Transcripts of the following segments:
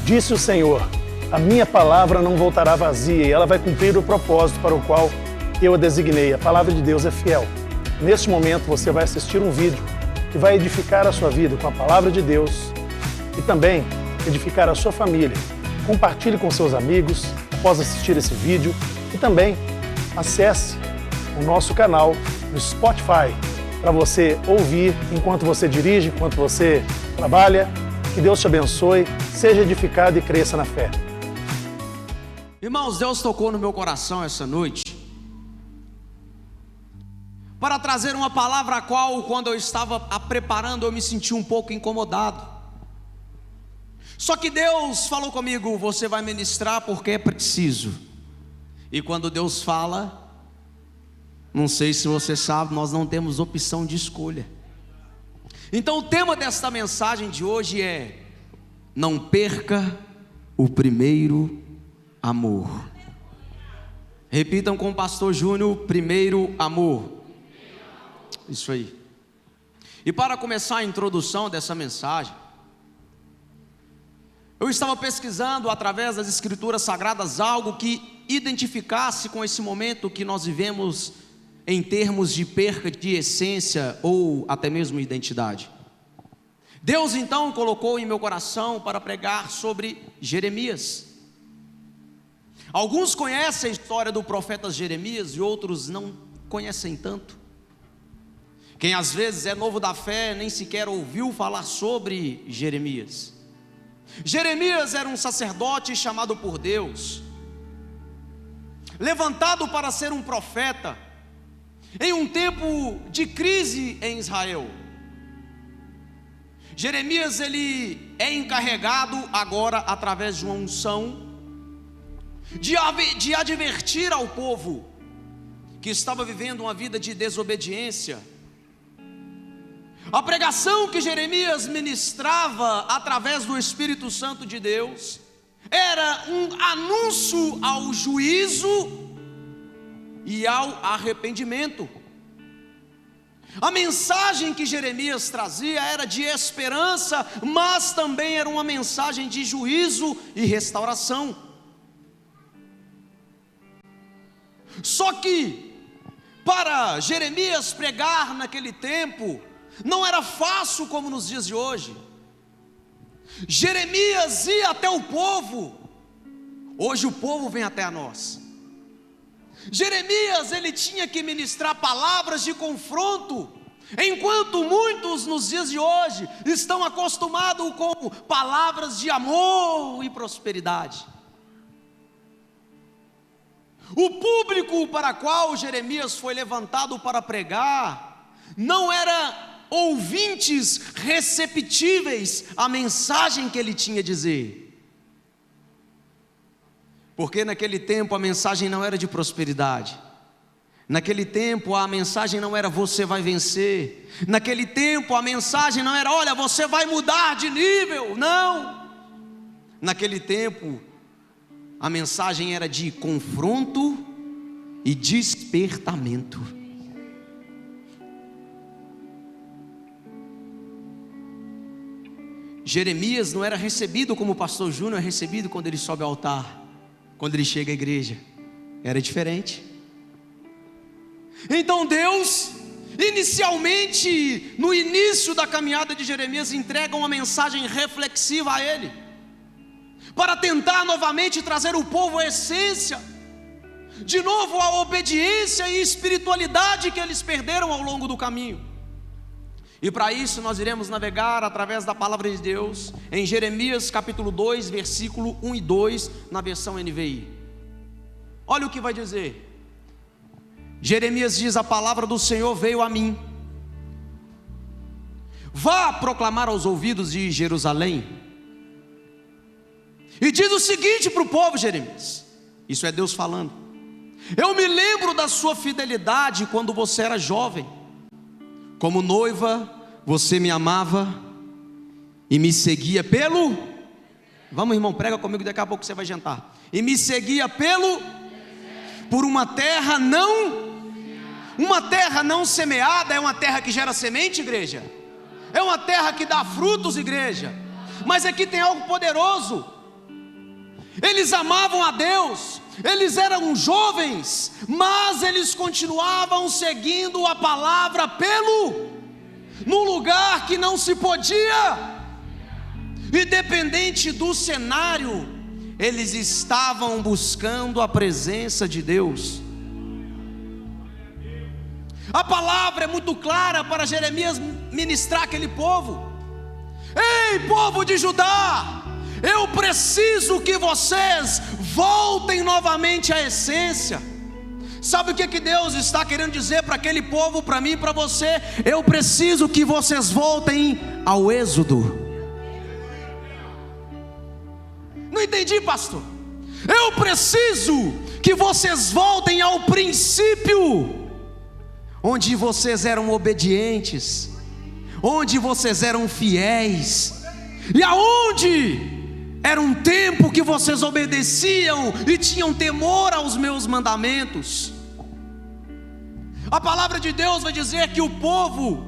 Disse o Senhor: a minha palavra não voltará vazia e ela vai cumprir o propósito para o qual eu a designei. A palavra de Deus é fiel. Neste momento você vai assistir um vídeo que vai edificar a sua vida com a palavra de Deus e também edificar a sua família. Compartilhe com seus amigos após assistir esse vídeo e também acesse o nosso canal no Spotify para você ouvir enquanto você dirige, enquanto você trabalha. Que Deus te abençoe, seja edificado e cresça na fé. Irmãos, Deus tocou no meu coração essa noite para trazer uma palavra a qual, quando eu estava a preparando, eu me senti um pouco incomodado. Só que Deus falou comigo: você vai ministrar porque é preciso. E quando Deus fala, não sei se você sabe, nós não temos opção de escolha. Então o tema desta mensagem de hoje é: não perca o primeiro amor. Repitam com o pastor Júnior: primeiro amor. Isso aí. E para começar a introdução dessa mensagem, eu estava pesquisando através das escrituras sagradas algo que identificasse com esse momento que nós vivemos em termos de perca de essência ou até mesmo identidade. Deus então colocou em meu coração para pregar sobre Jeremias. Alguns conhecem a história do profeta Jeremias e outros não conhecem tanto. Quem às vezes é novo da fé nem sequer ouviu falar sobre Jeremias. Jeremias era um sacerdote chamado por Deus, levantado para ser um profeta em um tempo de crise em Israel. Jeremias, ele é encarregado agora, através de uma unção, de advertir ao povo que estava vivendo uma vida de desobediência. A pregação que Jeremias ministrava através do Espírito Santo de Deus era um anúncio ao juízo e ao arrependimento. A mensagem que Jeremias trazia era de esperança, mas também era uma mensagem de juízo e restauração. Só que para Jeremias pregar naquele tempo não era fácil como nos dias de hoje. Jeremias ia até o povo, hoje o povo vem até a nós. Jeremias, ele tinha que ministrar palavras de confronto, enquanto muitos nos dias de hoje estão acostumados com palavras de amor e prosperidade. O público para qual Jeremias foi levantado para pregar não era ouvintes receptíveis à mensagem que ele tinha a dizer. Porque naquele tempo a mensagem não era de prosperidade. Naquele tempo a mensagem não era você vai vencer. Naquele tempo a mensagem não era olha, você vai mudar de nível. Não. Naquele tempo a mensagem era de confronto e despertamento. Jeremias não era recebido como o pastor Júnior é recebido quando ele sobe ao altar. Quando ele chega à igreja, era diferente. Então Deus, inicialmente, no início da caminhada de Jeremias, entrega uma mensagem reflexiva a ele, para tentar novamente trazer o povo à essência, de novo a obediência e espiritualidade que eles perderam ao longo do caminho. E para isso nós iremos navegar através da palavra de Deus em Jeremias capítulo 2, versículo 1 e 2, na versão NVI. Olha o que vai dizer. Jeremias diz: a palavra do Senhor veio a mim. Vá proclamar aos ouvidos de Jerusalém. E diz o seguinte para o povo, Jeremias. Isso é Deus falando. Eu me lembro da sua fidelidade quando você era jovem. Como noiva, você me amava e me seguia pelo... Vamos, irmão, prega comigo, daqui a pouco você vai jantar. E me seguia por uma terra não... Uma terra não semeada é uma terra que gera semente, igreja? É uma terra que dá frutos, igreja? Mas aqui tem algo poderoso. eles amavam a Deus, eles eram jovens, mas eles continuavam seguindo a palavra no lugar que não se podia. Independente do cenário, eles estavam buscando a presença de Deus. A palavra é muito clara para Jeremias ministrar aquele povo. Ei, povo de Judá, eu preciso que vocês voltem novamente à essência. Sabe o que Deus está querendo dizer para aquele povo, para mim e para você? Eu preciso que vocês voltem ao êxodo. Não entendi, pastor. Eu preciso que vocês voltem ao princípio, onde vocês eram obedientes, onde vocês eram fiéis, e aonde era um tempo que vocês obedeciam e tinham temor aos meus mandamentos. A palavra de Deus vai dizer que o povo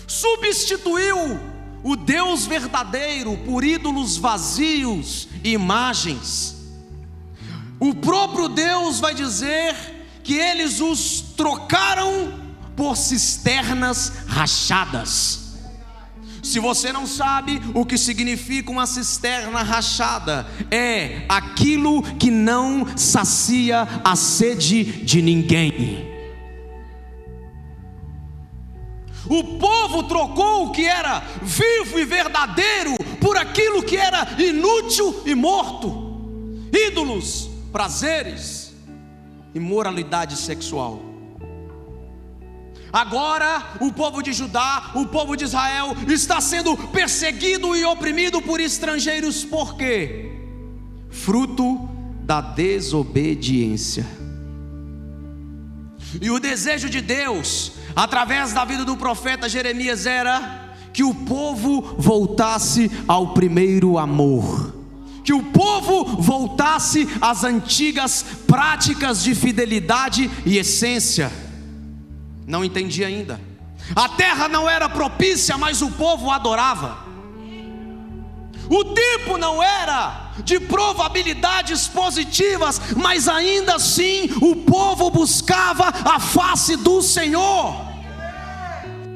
substituiu o Deus verdadeiro por ídolos vazios e imagens. O próprio Deus vai dizer que eles os trocaram por cisternas rachadas. Se você não sabe o que significa uma cisterna rachada, é aquilo que não sacia a sede de ninguém. O povo trocou o que era vivo e verdadeiro por aquilo que era inútil e morto: ídolos, prazeres, imoralidade sexual. Agora o povo de Judá, o povo de Israel, está sendo perseguido e oprimido por estrangeiros. Por quê? Fruto da desobediência. E o desejo de Deus, através da vida do profeta Jeremias, era que o povo voltasse ao primeiro amor, que o povo voltasse às antigas práticas de fidelidade e essência. Não entendi ainda. A terra não era propícia, mas o povo adorava. O tempo não era de probabilidades positivas, mas ainda assim o povo buscava a face do Senhor.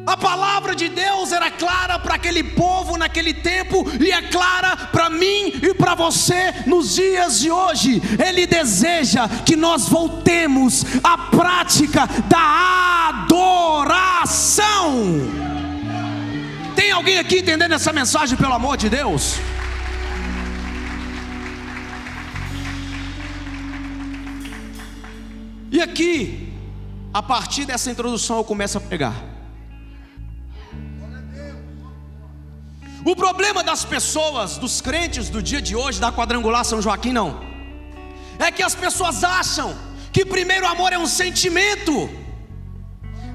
A palavra de Deus era clara para aquele povo naquele tempo, e é clara para mim e para você nos dias de hoje. Ele deseja que nós voltemos à prática da adoração. Tem alguém aqui entendendo essa mensagem, pelo amor de Deus? E aqui, a partir dessa introdução, eu começo a pregar. O problema das pessoas, dos crentes do dia de hoje, da Quadrangular São Joaquim, não, é que as pessoas acham que primeiro amor é um sentimento,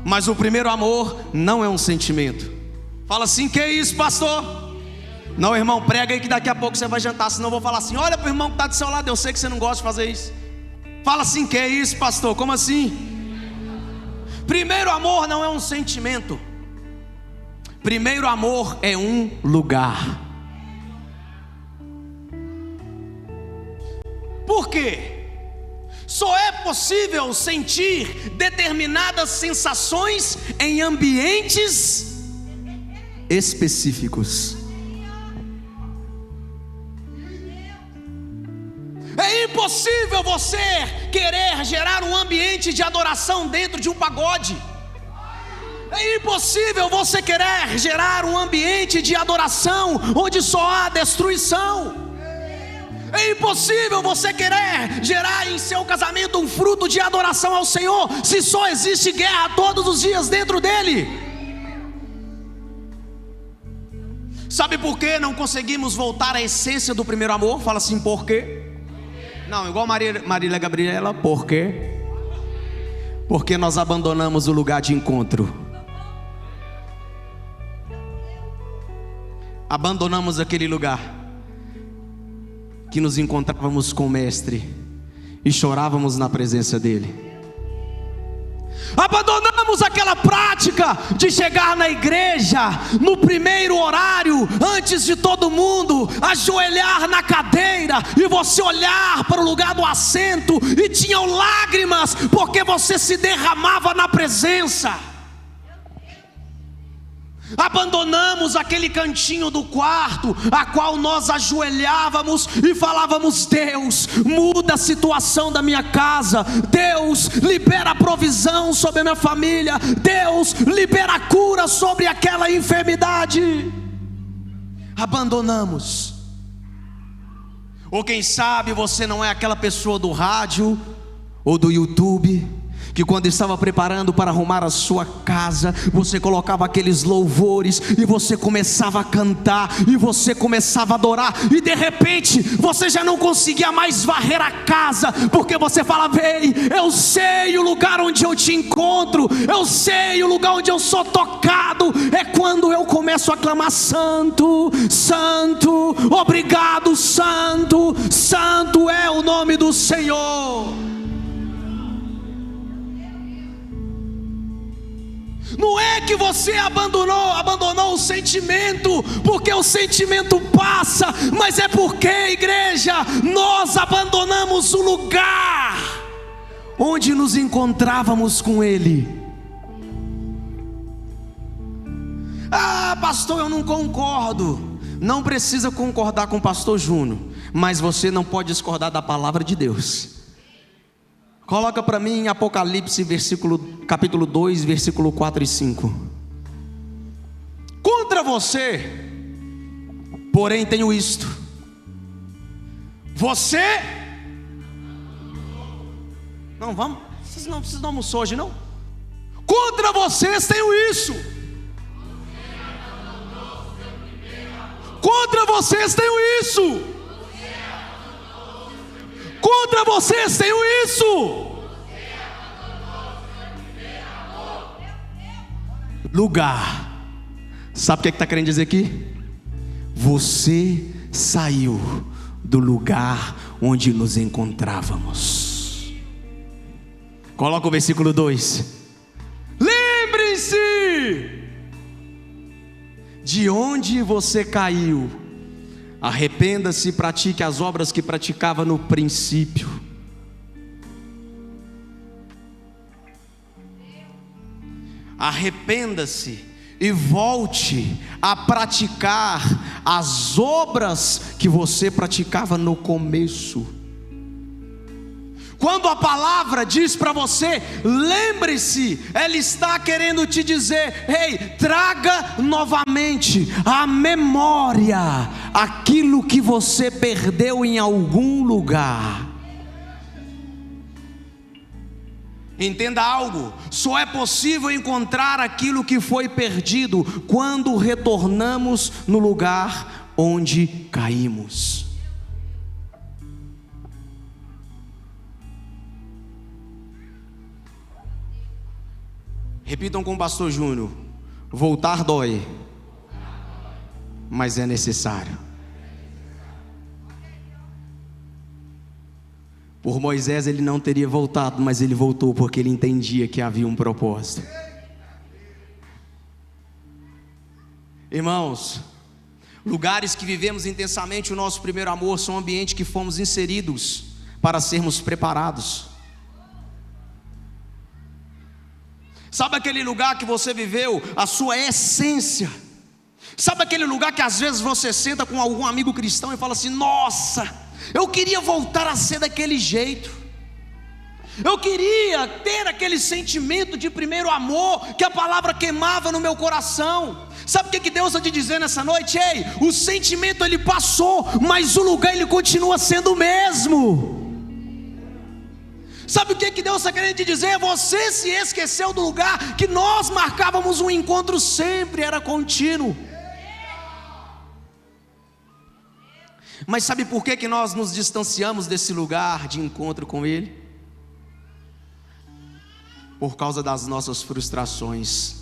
mas o primeiro amor não é um sentimento. Fala assim: que é isso, pastor? Não, irmão, prega aí que daqui a pouco você vai jantar, senão eu vou falar assim: olha para o irmão que está do seu lado, eu sei que você não gosta de fazer isso. Fala assim: que é isso, pastor? Como assim? Primeiro amor não é um sentimento. Primeiro amor é um lugar. Por quê? Só é possível sentir determinadas sensações em ambientes específicos. É impossível você querer gerar um ambiente de adoração dentro de um pagode. É impossível você querer gerar um ambiente de adoração onde só há destruição. É impossível você querer gerar em seu casamento um fruto de adoração ao Senhor se só existe guerra todos os dias dentro dele. Sabe por que não conseguimos voltar à essência do primeiro amor? Fala assim: por quê? Não, igual Marília Gabriela, por quê? Porque nós abandonamos o lugar de encontro. Abandonamos aquele lugar que nos encontrávamos com o Mestre e chorávamos na presença dele. Abandonamos abandonamos aquela prática de chegar na igreja no primeiro horário, antes de todo mundo, ajoelhar na cadeira e você olhar para o lugar do assento e tinham lágrimas porque você se derramava na presença. Abandonamos aquele cantinho do quarto, a qual nós ajoelhávamos e falávamos: Deus, muda a situação da minha casa, Deus, libera a provisão sobre a minha família, Deus, libera a cura sobre aquela enfermidade. Abandonamos. Ou quem sabe você não é aquela pessoa do rádio ou do YouTube que quando estava preparando para arrumar a sua casa, você colocava aqueles louvores e você começava a cantar e você começava a adorar, e de repente você já não conseguia mais varrer a casa, porque você falava: ei, eu sei o lugar onde eu te encontro, eu sei o lugar onde eu sou tocado. É quando eu começo a clamar: santo, santo, obrigado, santo, santo é o nome do Senhor. Não é que você abandonou o sentimento, porque o sentimento passa, mas é porque, igreja, nós abandonamos o lugar onde nos encontrávamos com Ele. Ah, pastor, eu não concordo. Não precisa concordar com o pastor Júnior, mas você não pode discordar da palavra de Deus. Coloca para mim em Apocalipse, capítulo 2, versículo 4 e 5. Contra você, porém, tenho isto: você... Não, vamos, vocês não precisam almoçar hoje, não? Contra vocês tenho isso. Contra vocês tenho isso. Contra vocês tenho isso. Lugar. Sabe o que está querendo dizer aqui? Você saiu do lugar onde nos encontrávamos. Coloca o versículo 2. Lembre-se de onde você caiu. Arrependa-se e pratique as obras que praticava no princípio. Arrependa-se e volte a praticar as obras que você praticava no começo. Quando a palavra diz para você, lembre-se, ela está querendo te dizer: ei, traga novamente à memória aquilo que você perdeu em algum lugar. Entenda algo: só é possível encontrar aquilo que foi perdido quando retornamos no lugar onde caímos. Repitam com o pastor Júnior: voltar dói, mas é necessário. Por Moisés ele não teria voltado, mas ele voltou porque ele entendia que havia um propósito. Irmãos, lugares que vivemos intensamente o nosso primeiro amor são ambientes que fomos inseridos para sermos preparados. Sabe aquele lugar que você viveu a sua essência? Sabe aquele lugar que às vezes você senta com algum amigo cristão e fala assim: nossa, eu queria voltar a ser daquele jeito, eu queria ter aquele sentimento de primeiro amor que a palavra queimava no meu coração. Sabe o que Deus está te dizendo nessa noite? Ei, o sentimento ele passou, mas o lugar ele continua sendo o mesmo. Sabe o que Deus está querendo te dizer? Você se esqueceu do lugar que nós marcávamos um encontro sempre, era contínuo. Mas sabe por que nós nos distanciamos desse lugar de encontro com Ele? Por causa das nossas frustrações,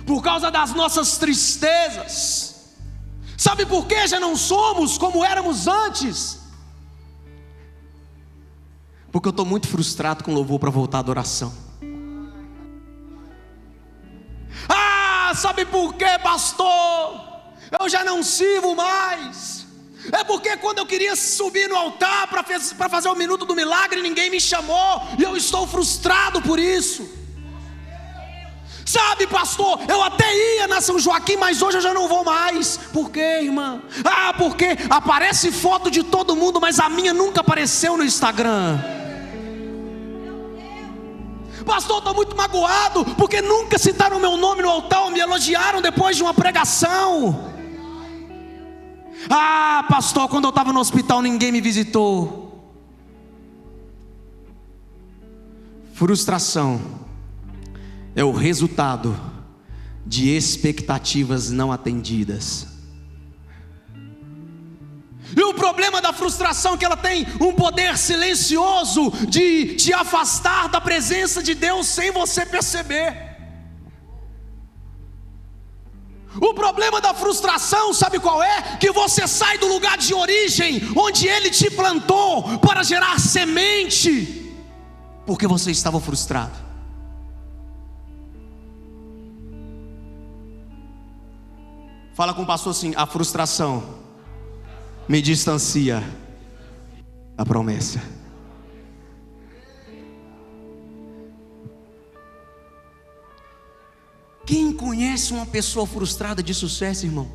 por causa das nossas tristezas. Sabe por que já não somos como éramos antes? Porque eu estou muito frustrado com louvor para voltar à adoração. Ah, sabe por quê, pastor? Eu já não sirvo mais. É porque quando eu queria subir no altar para fazer o minuto do milagre, ninguém me chamou, e eu estou frustrado por isso. Sabe, pastor, eu até ia na São Joaquim, mas hoje eu já não vou mais. Por quê, irmã? Ah, porque aparece foto de todo mundo, mas a minha nunca apareceu no Instagram. Pastor, estou muito magoado, porque nunca citaram meu nome no altar, ou me elogiaram depois de uma pregação. Ah, pastor, quando eu estava no hospital ninguém me visitou. Frustração é o resultado de expectativas não atendidas. E o problema da frustração é que ela tem um poder silencioso de te afastar da presença de Deus sem você perceber. O problema da frustração, sabe qual é? Que você sai do lugar de origem, onde Ele te plantou para gerar semente, porque você estava frustrado. Fala com o pastor assim: a frustração me distancia da promessa. Quem conhece uma pessoa frustrada de sucesso, irmão?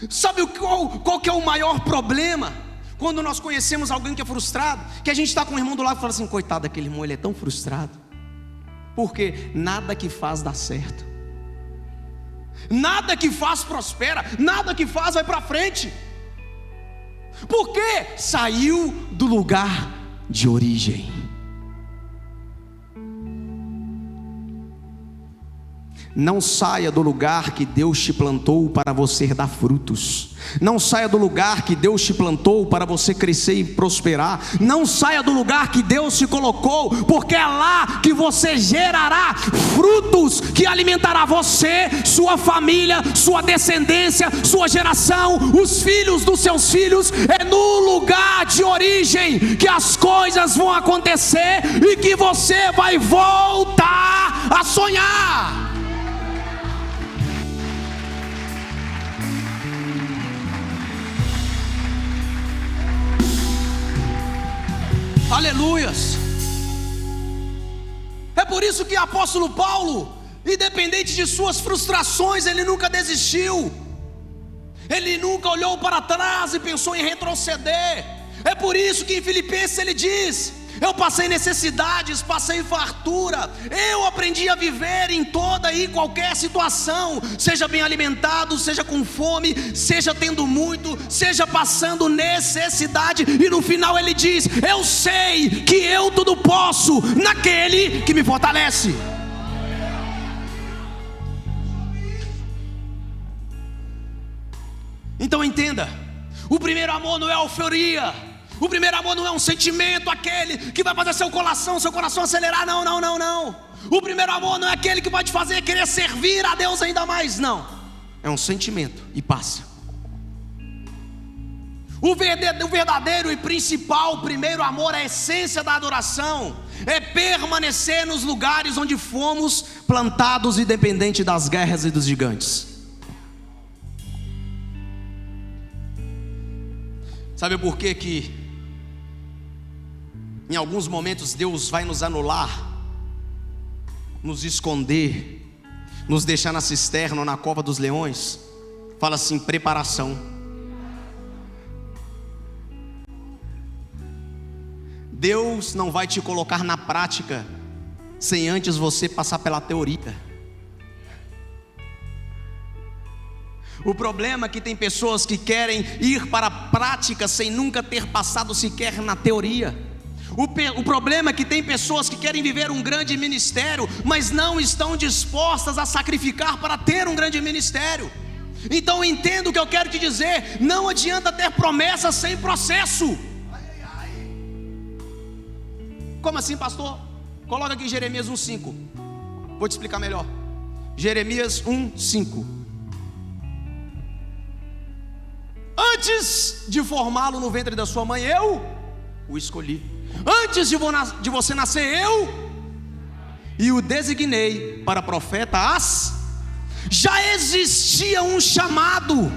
Sabe qual que é o maior problema? Quando nós conhecemos alguém que é frustrado, que a gente está com o irmão do lado e fala assim: coitado daquele irmão, ele é tão frustrado. Porque nada que faz dá certo, nada que faz prospera, nada que faz vai para frente. Por quê? Saiu do lugar de origem. Não saia do lugar que Deus te plantou para você dar frutos. Não saia do lugar que Deus te plantou para você crescer e prosperar. Não saia do lugar que Deus te colocou, porque é lá que você gerará frutos que alimentará você, sua família, sua descendência, sua geração, os filhos dos seus filhos. É no lugar de origem que as coisas vão acontecer e que você vai voltar a sonhar. Aleluias. É por isso que o apóstolo Paulo, independente de suas frustrações, ele nunca desistiu. Ele nunca olhou para trás e pensou em retroceder. É por isso que em Filipenses ele diz: eu passei necessidades, passei fartura, eu aprendi a viver em toda e qualquer situação, seja bem alimentado, seja com fome, seja tendo muito, seja passando necessidade. E no final ele diz: eu sei que eu tudo posso naquele que me fortalece. Então entenda, o primeiro amor não é a euforia. O primeiro amor não é um sentimento, aquele que vai fazer seu coração acelerar. Não. O primeiro amor não é aquele que vai te fazer querer servir a Deus ainda mais. Não, é um sentimento e passa. O verdadeiro e principal primeiro amor, a essência da adoração, é permanecer nos lugares onde fomos plantados, independente das guerras e dos gigantes. Sabe por quê que em alguns momentos Deus vai nos anular, nos esconder, nos deixar na cisterna ou na cova dos leões? Fala assim: preparação. Deus não vai te colocar na prática sem antes você passar pela teoria. O problema é que tem pessoas que querem ir para a prática sem nunca ter passado sequer na teoria. O problema é que tem pessoas que querem viver um grande ministério, mas não estão dispostas a sacrificar para ter um grande ministério. Então entenda o que eu quero te dizer: não adianta ter promessas sem processo. Como assim, pastor? Coloca aqui Jeremias 1:5. Vou te explicar melhor. Jeremias 1:5. Antes de formá-lo no ventre da sua mãe, eu o escolhi. Antes de você nascer, eu e o designei para profeta Já existia um chamado,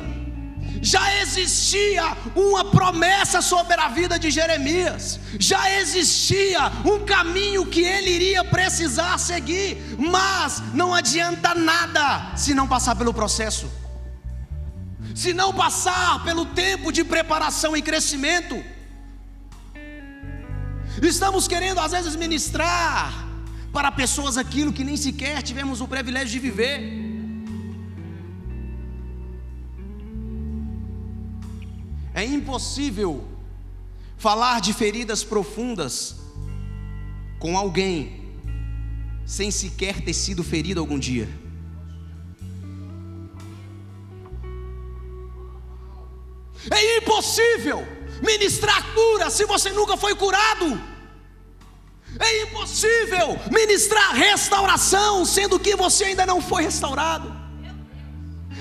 já existia uma promessa sobre a vida de Jeremias, já existia um caminho que ele iria precisar seguir, mas não adianta nada se não passar pelo processo, se não passar pelo tempo de preparação e crescimento. Estamos querendo às vezes ministrar para pessoas aquilo que nem sequer tivemos o privilégio de viver. É impossível falar de feridas profundas com alguém sem sequer ter sido ferido algum dia. É impossível ministrar cura se você nunca foi curado. É impossível ministrar restauração sendo que você ainda não foi restaurado.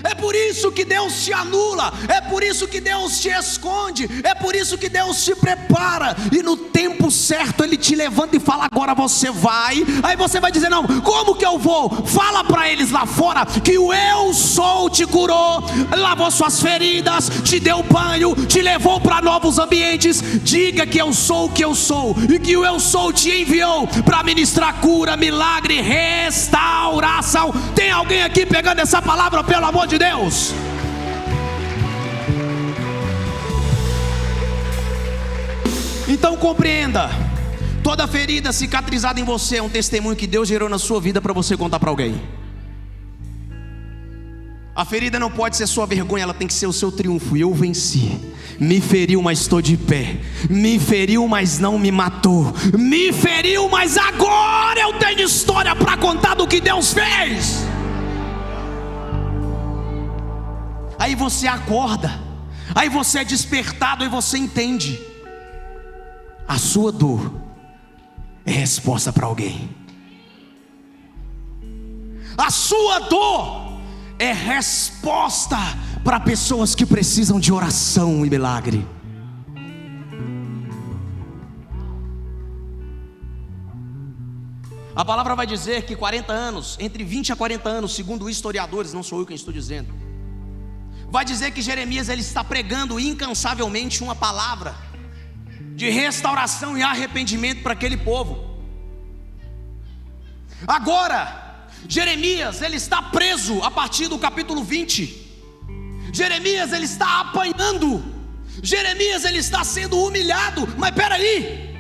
É por isso que Deus te anula, é por isso que Deus te esconde, é por isso que Deus te prepara, e no tempo certo Ele te levanta e fala: agora você vai. Aí você vai dizer: não, como que eu vou? Fala para eles lá fora que o eu sou te curou, lavou suas feridas, te deu banho, te levou para novos ambientes. Diga que eu sou o que eu sou, e que o eu sou te enviou para ministrar cura, milagre, restauração. Tem alguém aqui pegando essa palavra, pelo amor de Deus? Então compreenda: toda ferida cicatrizada em você é um testemunho que Deus gerou na sua vida para você contar para alguém. A ferida não pode ser sua vergonha, ela tem que ser o seu triunfo. E eu venci. Me feriu, mas estou de pé. Me feriu, mas não me matou. Me feriu, mas agora eu tenho história para contar do que Deus fez. Aí você acorda, aí você é despertado e você entende: a sua dor é resposta para alguém. A sua dor é resposta para pessoas que precisam de oração e milagre. A palavra vai dizer que 40 anos, entre 20 a 40 anos, segundo historiadores, não sou eu quem estou dizendo, vai dizer que Jeremias ele está pregando incansavelmente uma palavra de restauração e arrependimento para aquele povo. Agora, Jeremias ele está preso a partir do capítulo 20. Jeremias ele está apanhando. Jeremias ele está sendo humilhado. Mas peraí,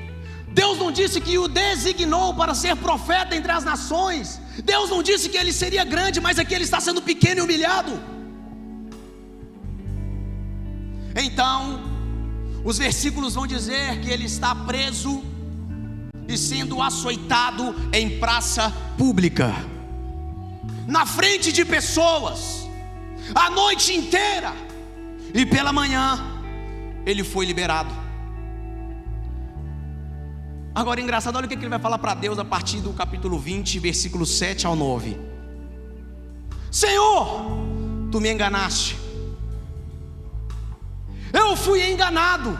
Deus não disse que o designou para ser profeta entre as nações. Deus não disse que ele seria grande, mas aqui ele está sendo pequeno e humilhado. Então, os versículos vão dizer que ele está preso e sendo açoitado em praça pública, na frente de pessoas, a noite inteira, e pela manhã ele foi liberado. Agora engraçado, olha o que ele vai falar para Deus a partir do capítulo 20, versículos 7 ao 9. Senhor, tu me enganaste, eu fui enganado,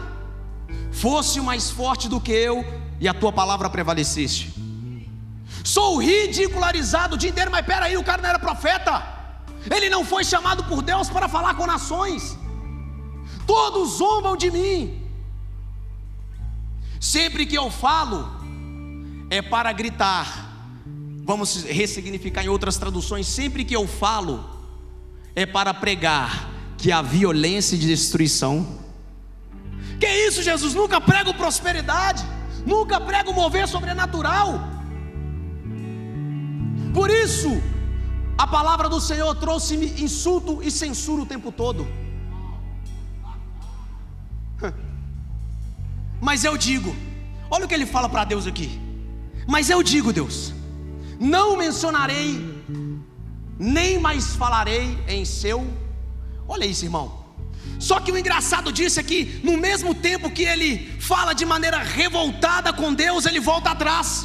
fosse mais forte do que eu, e a tua palavra prevaleceste. Sou ridicularizado o dia inteiro. Mas peraí, o cara não era profeta, ele não foi chamado por Deus para falar com nações. Todos zombam de mim. Sempre que eu falo é para gritar. Vamos ressignificar em outras traduções: sempre que eu falo é para pregar que há violência e destruição. Que isso, Jesus? Nunca prego prosperidade, nunca prego mover sobrenatural. Por isso a palavra do Senhor trouxe-me insulto e censura o tempo todo. Mas eu digo, olha o que ele fala para Deus aqui: mas eu digo, Deus, não mencionarei, nem mais falarei em seu. Olha isso, irmão. Só que o engraçado disso é que no mesmo tempo que ele fala de maneira revoltada com Deus, ele volta atrás.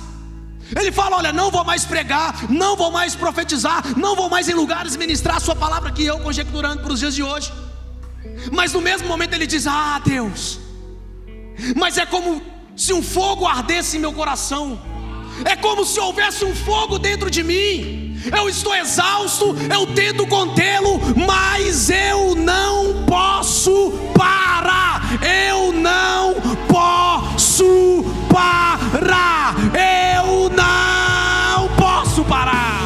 Ele fala: olha, não vou mais pregar, não vou mais profetizar, não vou mais em lugares ministrar a sua palavra, que eu conjecturando para os dias de hoje. Mas no mesmo momento ele diz: ah, Deus, mas é como se um fogo ardesse em meu coração, é como se houvesse um fogo dentro de mim. Eu estou exausto, eu tento contê-lo, mas eu não posso parar. Eu não posso parar. Eu não posso parar.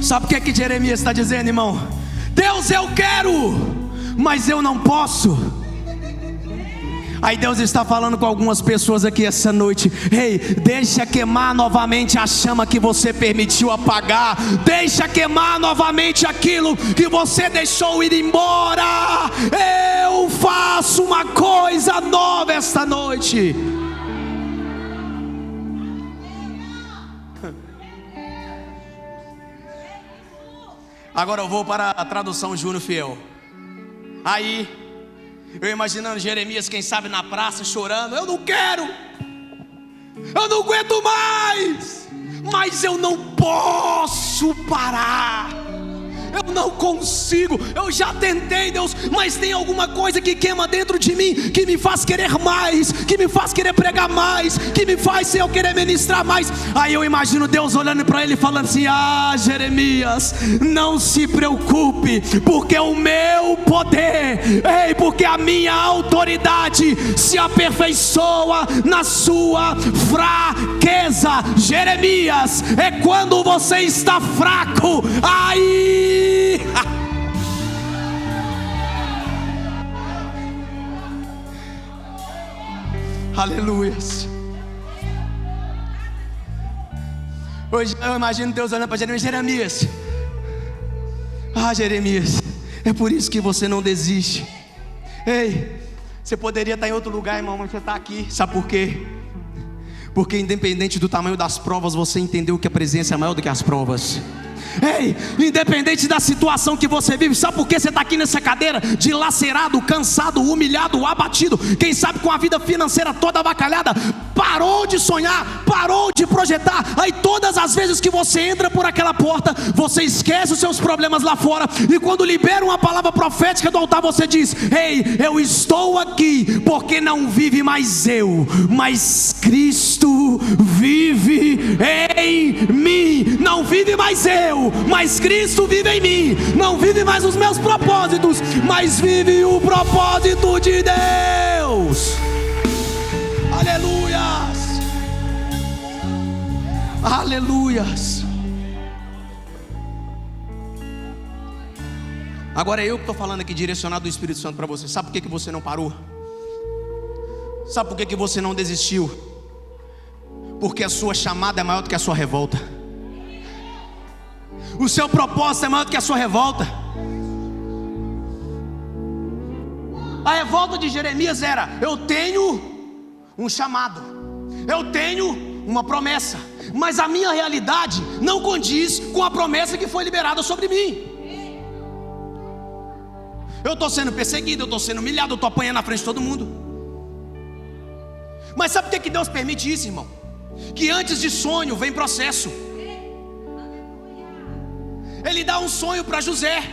Sabe o que é que Jeremias está dizendo, irmão? Deus, eu quero, mas eu não posso. Aí Deus está falando com algumas pessoas aqui essa noite: ei, deixa queimar novamente a chama que você permitiu apagar. Deixa queimar novamente aquilo que você deixou ir embora. Eu faço uma coisa nova esta noite. Agora eu vou para a tradução Júnior Fiel. Aí eu imaginando Jeremias, quem sabe na praça chorando: eu não quero, eu não aguento mais, mas eu não posso parar, eu não consigo, eu já tentei, Deus, mas tem alguma coisa que queima dentro de mim, que me faz querer mais, que me faz querer pregar mais, que me faz eu querer ministrar mais. Aí eu imagino Deus olhando para ele falando assim: ah, Jeremias, não se preocupe, porque o meu poder, ei, porque a minha autoridade se aperfeiçoa na sua fraqueza. Jeremias, é quando você está fraco, aí aleluias. Hoje eu imagino Deus olhando para Jeremias: Jeremias, ah, Jeremias, é por isso que você não desiste. Ei, você poderia estar em outro lugar, irmão, mas você está aqui. Sabe por quê? Porque independente do tamanho das provas, você entendeu que a presença é maior do que as provas. Ei, independente da situação que você vive, sabe por que você está aqui nessa cadeira? Dilacerado, cansado, humilhado, abatido, quem sabe com a vida financeira toda avacalhada. Parou de sonhar, parou de projetar. Aí todas as vezes que você entra por aquela porta, você esquece os seus problemas lá fora, e quando libera uma palavra profética do altar, você diz: ei, eu estou aqui, porque não vive mais eu, mas Cristo vive em mim. Não vive mais eu, mas Cristo vive em mim. Não vive mais os meus propósitos, mas vive o propósito de Deus. Aleluias, aleluias. Agora é eu que estou falando aqui, direcionado do Espírito Santo para você. Sabe por que você não parou? Sabe por que você não desistiu? Porque a sua chamada é maior do que a sua revolta. O seu propósito é maior do que a sua revolta. A revolta de Jeremias era: eu tenho um chamado, eu tenho uma promessa, mas a minha realidade não condiz com a promessa que foi liberada sobre mim. Eu estou sendo perseguido, eu estou sendo humilhado, eu estou apanhando na frente de todo mundo. Mas sabe por que Deus permite isso, irmão? Que antes de sonho vem processo. Ele dá um sonho para José,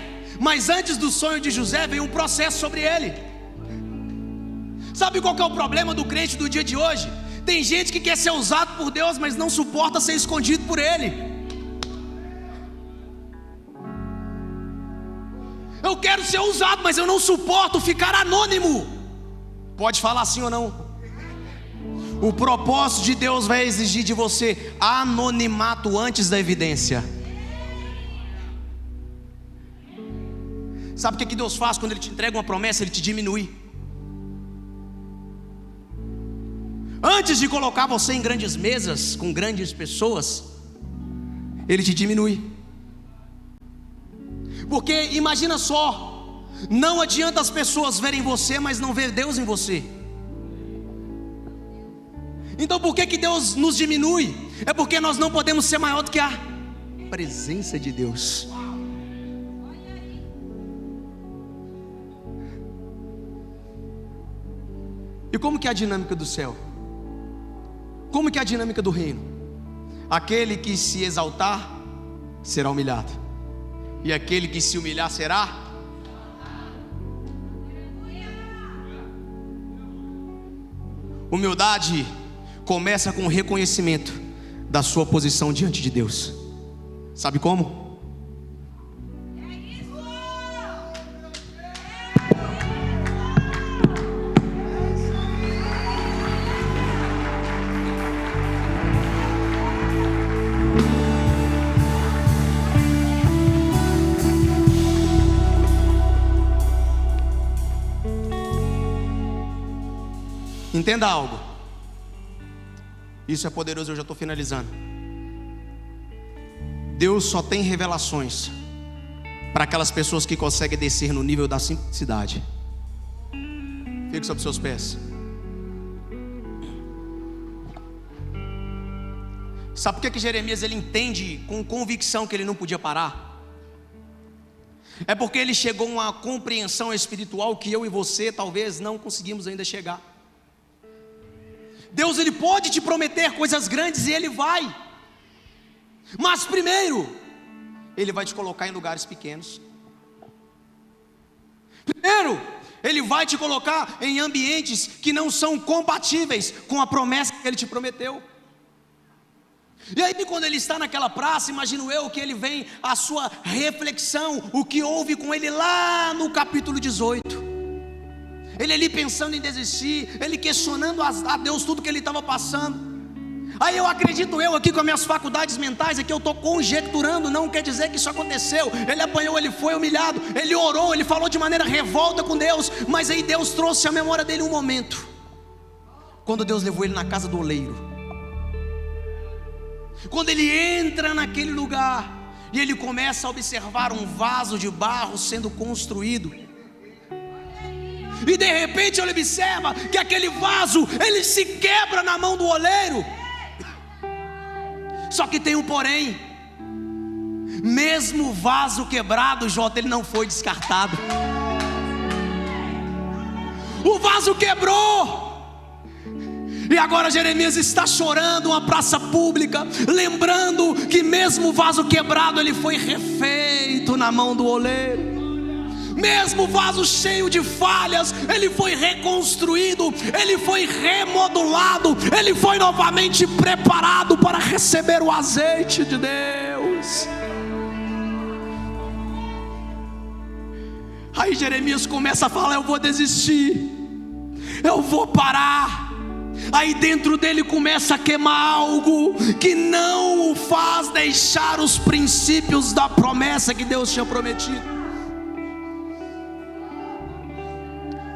mas antes do sonho de José vem um processo sobre ele. Sabe qual que é o problema do crente do dia de hoje? Tem gente que quer ser usado por Deus, mas não suporta ser escondido por Ele. Eu quero ser usado, mas eu não suporto ficar anônimo. Pode falar sim ou não? O propósito de Deus vai exigir de você anonimato antes da evidência. Sabe o que Deus faz quando Ele te entrega uma promessa? Ele te diminui. Antes de colocar você em grandes mesas com grandes pessoas, Ele te diminui. Porque imagina só, não adianta as pessoas verem você, mas não ver Deus em você. Então por que Deus nos diminui? É porque nós não podemos ser maior do que a presença de Deus. E como que é a dinâmica do céu? Como que é a dinâmica do reino? aquele que se exaltar será humilhado, e aquele que se humilhar será. Humildade começa com o reconhecimento da sua posição diante de Deus. Sabe como? Entenda algo, isso é poderoso, eu já estou finalizando. Deus só tem revelações para aquelas pessoas que conseguem descer no nível da simplicidade. Fique sobre seus pés. Sabe por que Jeremias ele entende com convicção que ele não podia parar? É porque ele chegou a uma compreensão espiritual que eu e você talvez não conseguimos ainda chegar. Deus ele pode te prometer coisas grandes e ele vai, mas primeiro ele vai te colocar em lugares pequenos. Primeiro ele vai te colocar em ambientes que não são compatíveis com a promessa que ele te prometeu. E aí quando ele está naquela praça, imagino eu que ele vem a sua reflexão, o que houve com ele lá no capítulo 18. Ele ali pensando em desistir, ele questionando a Deus tudo que ele estava passando. Aí eu acredito eu aqui com as minhas faculdades mentais, aqui eu estou conjecturando, não quer dizer que isso aconteceu. Ele apanhou, ele foi humilhado, ele orou, ele falou de maneira revolta com Deus, mas aí Deus trouxe à memória dele um momento, quando Deus levou ele na casa do oleiro. Quando ele entra naquele lugar, e ele começa a observar um vaso de barro sendo construído. E de repente ele observa que aquele vaso, ele se quebra na mão do oleiro. Só que tem um porém. Mesmo o vaso quebrado, Jota, ele não foi descartado. O vaso quebrou. E agora Jeremias está chorando uma praça pública, lembrando que mesmo o vaso quebrado, ele foi refeito na mão do oleiro. Mesmo o vaso cheio de falhas, ele foi reconstruído, ele foi remodulado, ele foi novamente preparado para receber o azeite de Deus. Aí Jeremias começa a falar: eu vou desistir, eu vou parar. Aí dentro dele começa a queimar algo que não o faz deixar os princípios da promessa que Deus tinha prometido.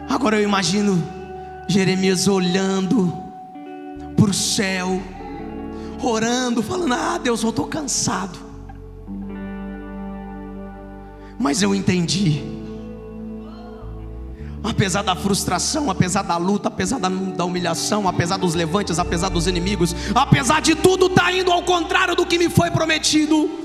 Agora eu imagino Jeremias olhando para o céu, orando, falando: ah, Deus, eu estou cansado. Mas eu entendi. Apesar da frustração, apesar da luta, apesar da humilhação, apesar dos levantes, apesar dos inimigos, apesar de tudo estar indo ao contrário do que me foi prometido,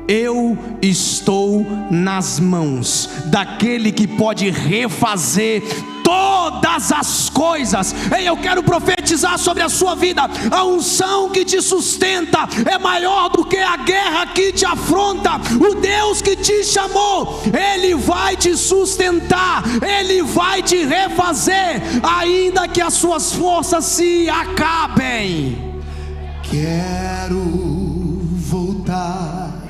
eu estou nas mãos daquele que pode refazer todas as coisas. Ei, eu quero profetizar sobre a sua vida: a unção que te sustenta é maior do que a guerra que te afronta. O Deus que te chamou, Ele vai te sustentar, Ele vai te refazer, ainda que as suas forças se acabem. Quero voltar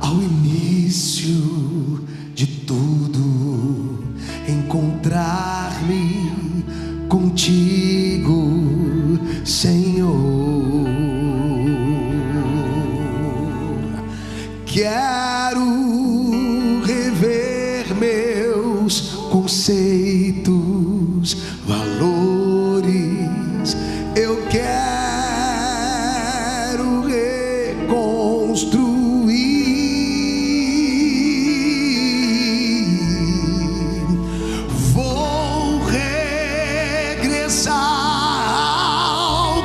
ao início de tudo, encontrar-me contigo, Senhor. Quero rever meus conceitos, valores. Eu quero reconstruir. Vou regressar ao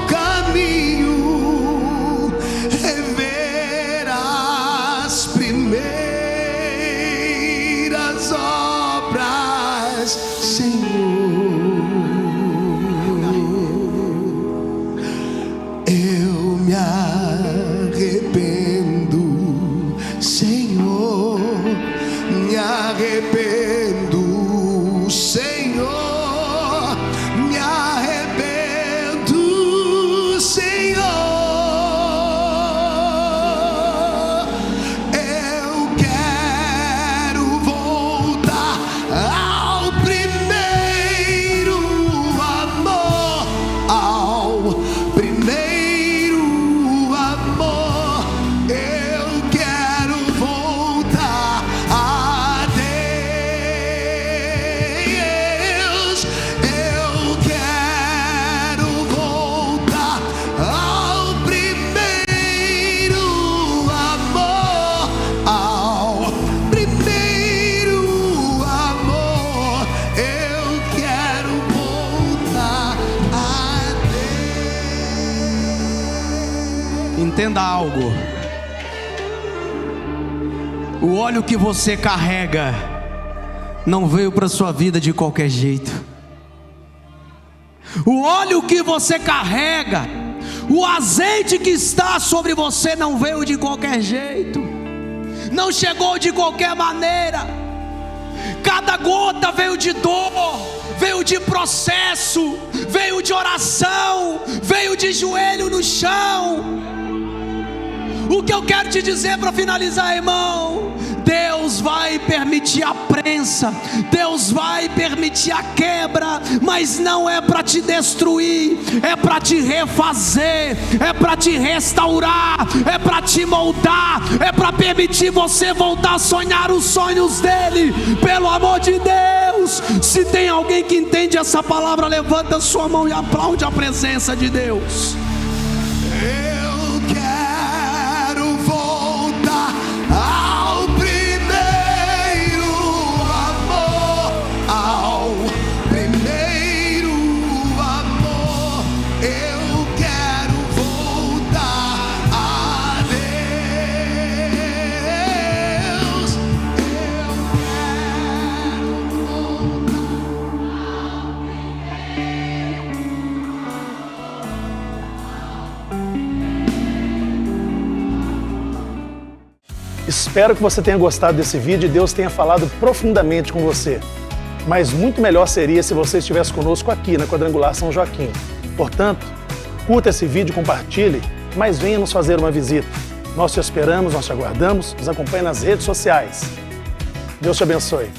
Entenda algo. O óleo que você carrega não veio para sua vida de qualquer jeito. O óleo que você carrega, o azeite que está sobre você não veio de qualquer jeito, não chegou de qualquer maneira. Cada gota veio de dor, veio de processo, veio de oração, veio de joelho no chão. O que eu quero te dizer para finalizar, irmão: Deus vai permitir a prensa, Deus vai permitir a quebra, mas não é para te destruir, é para te refazer, é para te restaurar, é para te moldar, é para permitir você voltar a sonhar os sonhos dele. Pelo amor de Deus, se tem alguém que entende essa palavra, levanta sua mão e aplaude a presença de Deus. Eu quero voltar ao primeiro amor, ao primeiro amor. Eu quero voltar a Deus. Espero que você tenha gostado desse vídeo e Deus tenha falado profundamente com você. Mas muito melhor seria se você estivesse conosco aqui na Quadrangular São Joaquim. Portanto, curta esse vídeo, compartilhe, mas venha nos fazer uma visita. Nós te esperamos, nós te aguardamos, nos acompanhe nas redes sociais. Deus te abençoe.